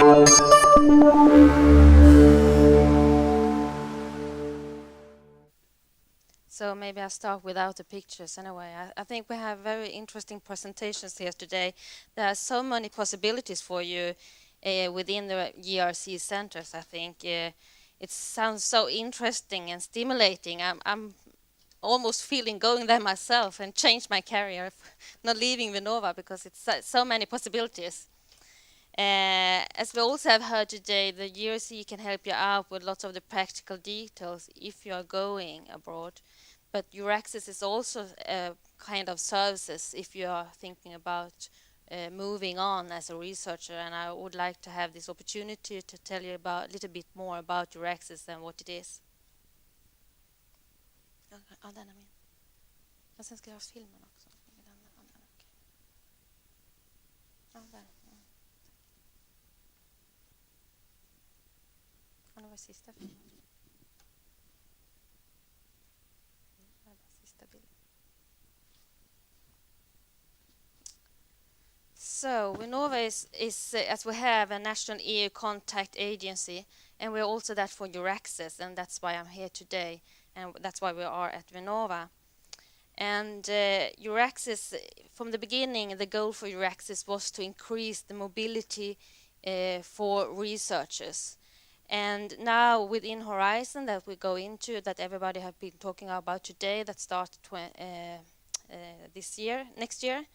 So maybe I'll start without the pictures anyway. I think we have very interesting presentations here today. There are so many possibilities for you within the JRC centers, I think. It sounds so interesting and stimulating. I'm almost feeling going there myself and change my career, not leaving VINNOVA, because it's so many possibilities. As we also have heard today, the JRC can help you out with lots of the practical details if you are going abroad. But Euraxess is also a kind of services if you are thinking about moving on as a researcher, and I would like to have this opportunity to tell you about a little bit more about Euraxess and what it is. Ja, den är min. Och sen ska jag ha filmen också. Ja, där. Ja, det var sista filmen. So VINNOVA is as we have a national EU contact agency, and we're also that for Euraxess, and that's why I'm here today, and that's why we are at VINNOVA. And Euraxess, from the beginning, the goal for Euraxess was to increase the mobility for researchers. And now within Horizon that we go into, that everybody have been talking about today, that started next year,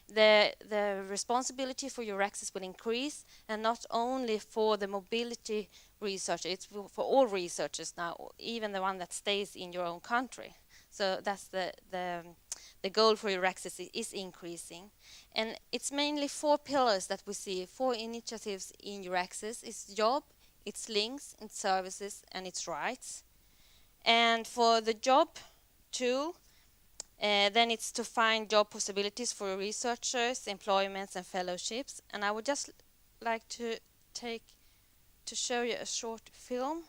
the responsibility for Euraxess will increase, and not only for the mobility research, it's for all researchers now, even the one that stays in your own country. So that's the goal for Euraxess is increasing. And it's mainly 4 pillars that we see, 4 initiatives in Euraxess. It's job, its links, its services, and its rights. And for the job tool, then it's to find job possibilities for researchers, employments, and fellowships. And I would just like to show you a short film,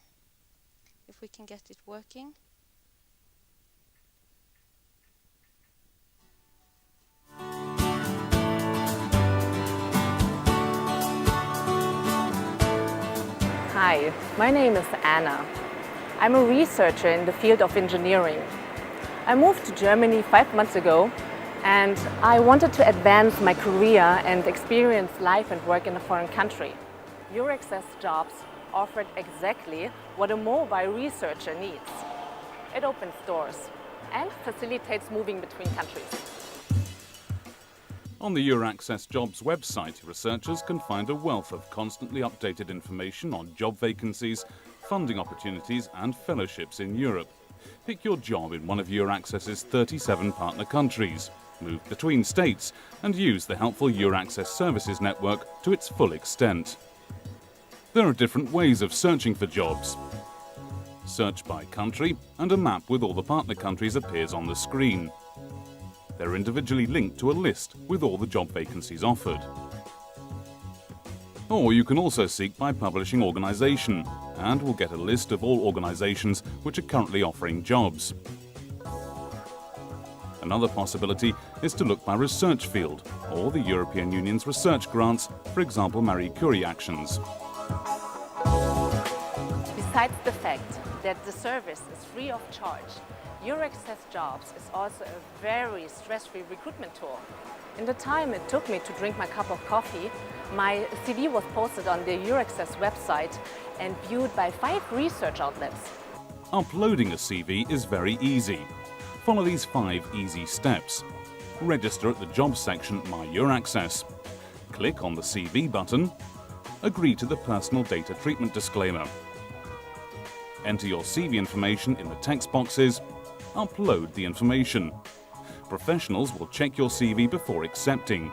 if we can get it working. Hi, my name is Anna. I'm a researcher in the field of engineering. I moved to Germany 5 months ago, and I wanted to advance my career and experience life and work in a foreign country. Euraxess jobs offered exactly what a mobile researcher needs. It opens doors and facilitates moving between countries. On the Euraxess Jobs website, researchers can find a wealth of constantly updated information on job vacancies, funding opportunities and fellowships in Europe. Pick your job in one of Euraxess's 37 partner countries, move between states, and use the helpful Euraxess services network to its full extent. There are different ways of searching for jobs. Search by country, and a map with all the partner countries appears on the screen. They're individually linked to a list with all the job vacancies offered. Or you can also seek by publishing organisation, and will get a list of all organisations which are currently offering jobs. Another possibility is to look by research field, or the European Union's research grants, for example Marie Curie actions. Besides the fact that the service is free of charge, Euraxess Jobs is also a very stress-free recruitment tool. In the time it took me to drink my cup of coffee, my CV was posted on the Euraxess website and viewed by 5 research outlets. Uploading a CV is very easy. Follow these 5 easy steps. Register at the Jobs section My Euraxess. Click on the CV button. Agree to the personal data treatment disclaimer. Enter your CV information in the text boxes. Upload the information. Professionals will check your CV before accepting.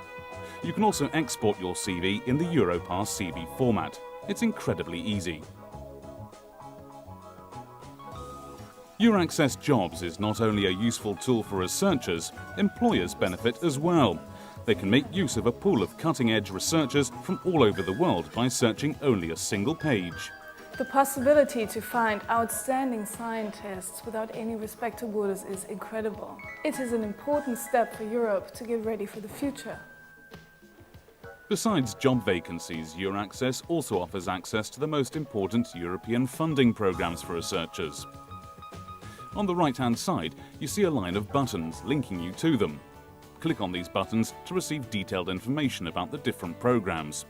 You can also export your CV in the Europass CV format. It's incredibly easy. Euraxess Jobs is not only a useful tool for researchers, employers benefit as well. They can make use of a pool of cutting-edge researchers from all over the world by searching only a single page. The possibility to find outstanding scientists without any respect to borders is incredible. It is an important step for Europe to get ready for the future. Besides job vacancies, Euraxess also offers access to the most important European funding programs for researchers. On the right-hand side, you see a line of buttons linking you to them. Click on these buttons to receive detailed information about the different programs.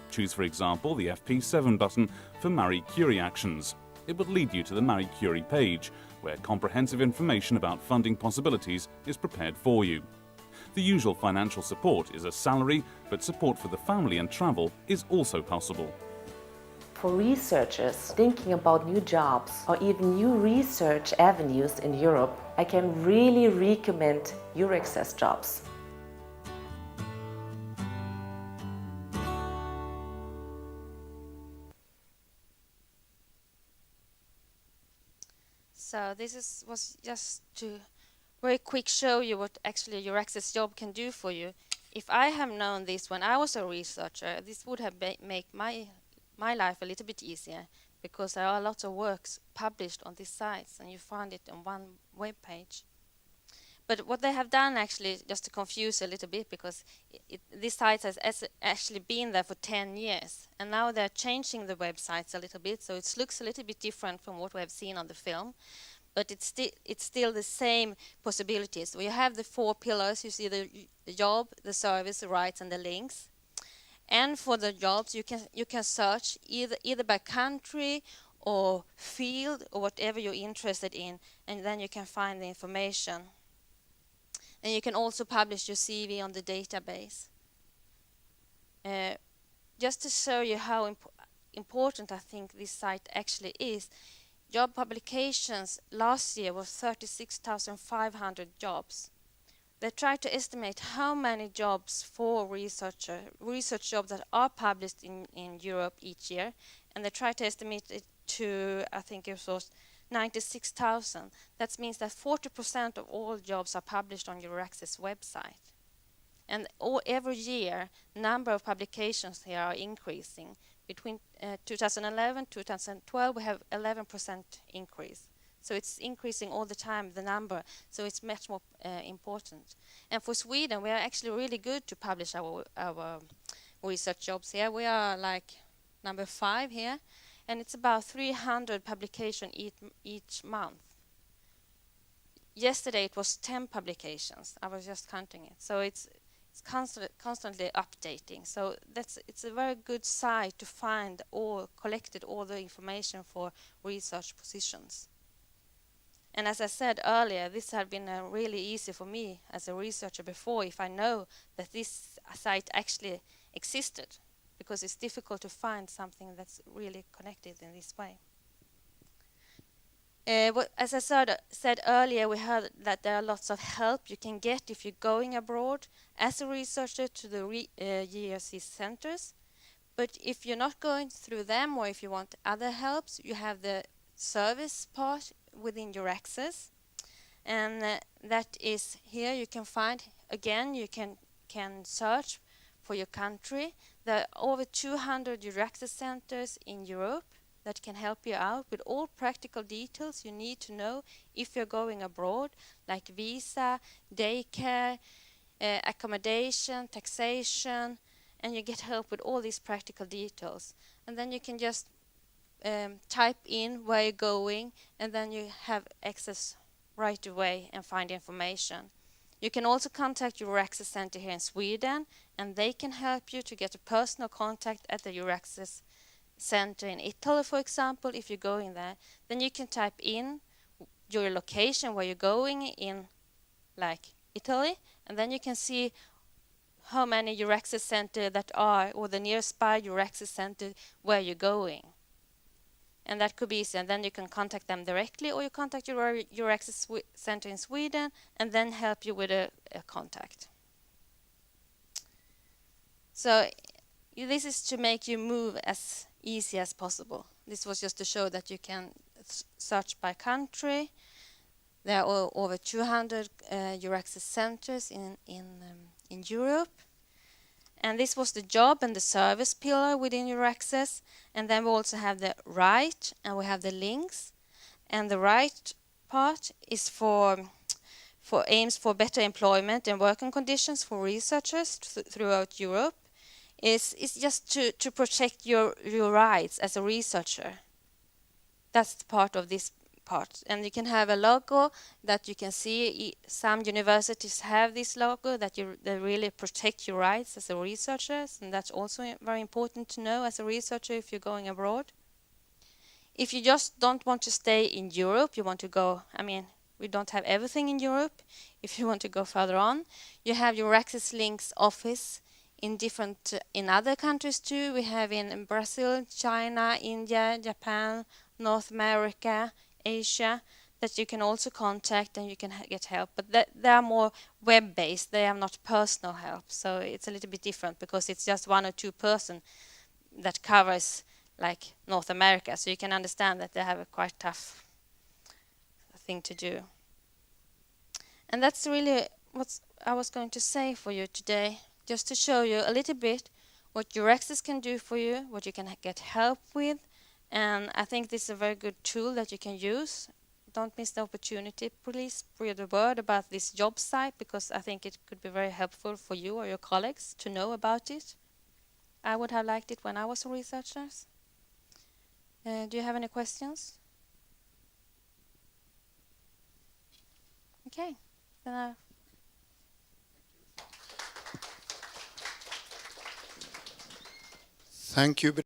Choose, for example, the FP7 button for Marie Curie actions. It would lead you to the Marie Curie page, where comprehensive information about funding possibilities is prepared for you. The usual financial support is a salary, but support for the family and travel is also possible. For researchers thinking about new jobs or even new research avenues in Europe, I can really recommend Euraxess jobs. So this was just to very quick show you what actually a Euraxess job can do for you. If I have known this when I was a researcher, this would have made my life a little bit easier, because there are lots of works published on these sites and you find it on one web page. But what they have done actually, just to confuse a little bit, because this site has actually been there for 10 years and now they're changing the websites a little bit, so it looks a little bit different from what we have seen on the film. But it's still the same possibilities. We have the 4 pillars. You see the job, the service, the rights, and the links. And for the jobs, you can search either by country or field or whatever you're interested in, and then you can find the information. And you can also publish your CV on the database. Just to show you how important I think this site actually is. Job publications last year was 36,500 jobs. They tried to estimate how many jobs for research jobs that are published in Europe each year, and they tried to estimate it to, I think it was 96,000. That means that 40% of all jobs are published on Euraxess website. And every year, number of publications here are increasing. Between 2011 and 2012, we have 11% increase. So it's increasing all the time, the number, so it's much more important. And for Sweden, we are actually really good to publish our research jobs here. We are like number 5 here, and it's about 300 publications each month. Yesterday it was 10 publications. I was just counting it. So it's constantly updating. So it's a very good site to find collected all the information for research positions. And as I said earlier, this had been really easy for me as a researcher before if I know that this site actually existed, because it's difficult to find something that's really connected in this way. As I said earlier, we heard that there are lots of help you can get if you're going abroad as a researcher to the JRC centers. But if you're not going through them, or if you want other helps, you have the service part within Euraxess, and that is here. You can find, again, you can search for your country. There are over 200 Euraxess centers in Europe that can help you out with all practical details you need to know if you're going abroad, like visa, daycare, accommodation, taxation, and you get help with all these practical details. And then you can just type in where you're going, and then you have access right away and find information. You can also contact your Euraxess center here in Sweden, and they can help you to get a personal contact at the Euraxess center in Italy, for example. If you're going there, then you can type in your location where you're going in, like Italy, and then you can see how many Euraxess center that are, or the nearby Euraxess center where you're going. And that could be easy, and then you can contact them directly, or you contact your Euraxess center in Sweden and then help you with a contact. So this is to make you move as easy as possible. This was just to show that you can search by country. There are over 200 Euraxess centers in Europe. And this was the job and the service pillar within Euraxess. And then we also have the right, and we have the links. And the right part is for aims for better employment and working conditions for researchers throughout Europe. is just to protect your rights as a researcher. That's the part of this part. And you can have a logo that you can see. Some universities have this logo that they really protect your rights as a researcher, and that's also very important to know as a researcher if you're going abroad. If you just don't want to stay in Europe, you want to go, I mean, we don't have everything in Europe. If you want to go further on, you have your Euraxess Links office in other countries too. We have in Brazil, China, India, Japan, North America, Asia, that you can also contact and you can get help. But they are more web-based. They are not personal help. So it's a little bit different because it's just one or two person that covers like North America. So you can understand that they have a quite tough thing to do. And that's really what I was going to say for you today, just to show you a little bit what Euraxess can do for you, what you can get help with. And I think this is a very good tool that you can use. Don't miss the opportunity. Please spread the word about this job site, because I think it could be very helpful for you or your colleagues to know about it. I would have liked it when I was a researcher. Do you have any questions? Okay. Then Thank you.